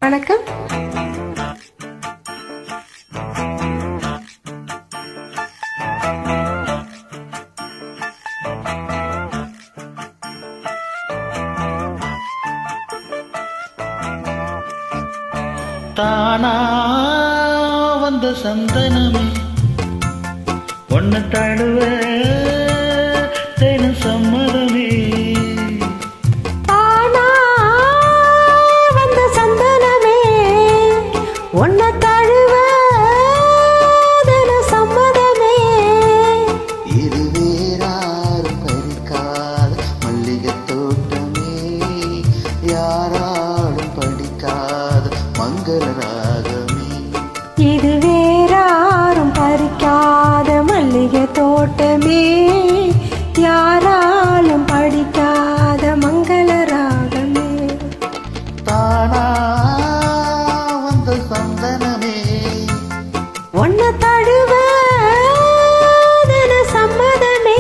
வணக்கம். தானா வந்த சந்தனமே ஒன்ன தழுவ தென சம்மதமே. தானா வந்த சந்தனமே ஒன்ன தழுவ தென சம்மதமே. இது வேறாரும் பறிக்காத மல்லிகை தோட்டமே, யாராலும் படிக்காத மங்கள ராகமே. இது வேறாரும் பறிக்காத மல்லிகை தோட்டமே, யாராலும் படிக்காத மங்கள ராகமே. தானா வந்த சந்தனமே ஒன்ன தழுவ தென சம்மதமே.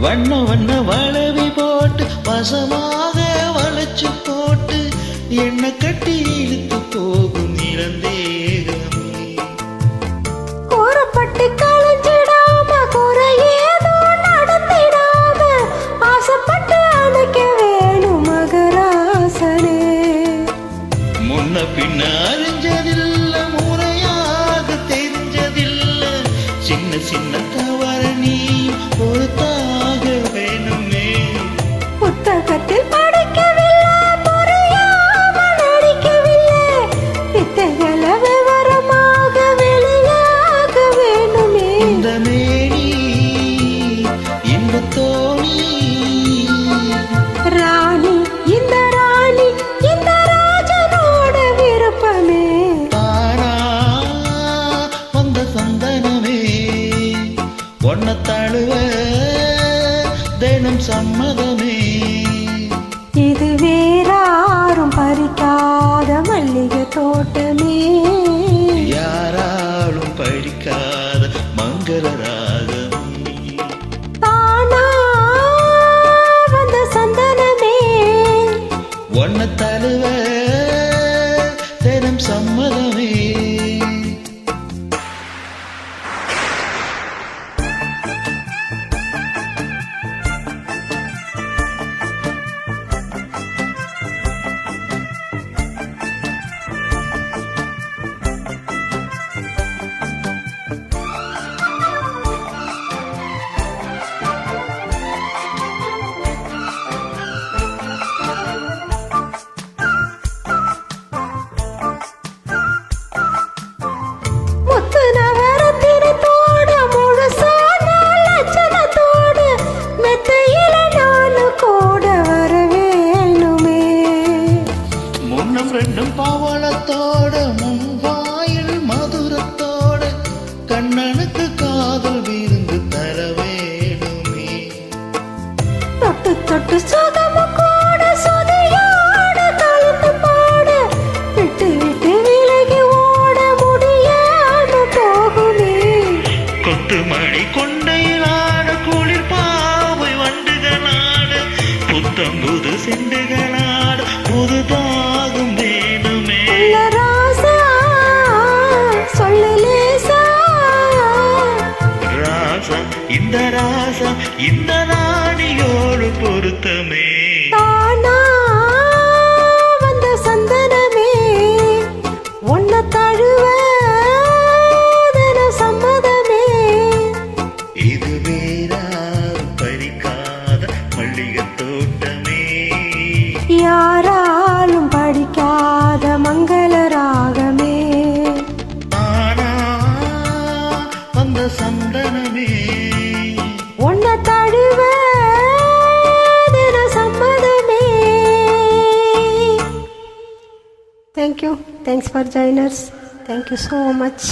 வண்ண வண்ண வளவி போட்டு வசமாக வளைச்சு போட்டு என்ன கட்டி இழுத்து போகும் இளந்தேகமே. கோரப்பட்டு கலைஞ்சிடாம குறையேதோ நடத்திடாம ஆசைப்பட்டு அணைக்க வேணும் மகராசனே. முன்ன பின்ன அறிஞ்சதில்ல, முறையாக தெரிஞ்சதில்ல, சின்ன சின்ன தவற நீ பொறுத்தாக வேணுமே. புத்தகத்தில் படிக்கவில்லை, புரியாம நடிக்கவில்லை, வித்தைகள விவரமாக வெளியாக வேணுமே. இந்த மேனி இந்த தோணி ராணி இந்த ராணி இந்த ராஜனோட விருப்பமே. தானா வந்த சந்தனமே ஒன்ன தழுவ தினம் சம்மதமே. இது வேறாரும் பறிக்காத மல்லிகை தோட்டமே, யாராலும் படிக்காத மங்கள ராகமே. தானா வந்த சந்தனமே ஒன்ன தழுவ தினம் சம்மதமே. முத்து நவரத்தினத்தோடு முழுசான லட்சணத்தோடு மெத்தையில நானு கூட வர வேணுமே. முன்னம் ரெண்டும் பவளத்தோட முன்வாயில் மதுரத்தோட கண்ணனுக்கு காதல் விருந்து தர வேணுமே. தொட்டு தொட்டு சுகமு கூட சுதியோட கலந்து பாட விட்டு விட்டு விலகி ஓட முடியாம போகுமே. கொத்து மணி கொண்டையிலாட குளிர் பாவை வண்டுகளாட புத்தம்புது செண்டுகளாட புதுதாகும் வேணுமே. உள்ள ராசா சொல்லலேசா ராசா இந்த ராணியோடு பொருத்தமே. தானா வந்த சந்தனமே ஒன்ன தழுவ தின சம்மதமே. இது வேறாரும் பறிக்காத மல்லிகை தோட்டமே, யாராலும் படிக்காத மங்கள ராகமே. தானா வந்த சந்தனமே ஒன்ன தழுவ தின thank you, thanks for joiners, thank you so much.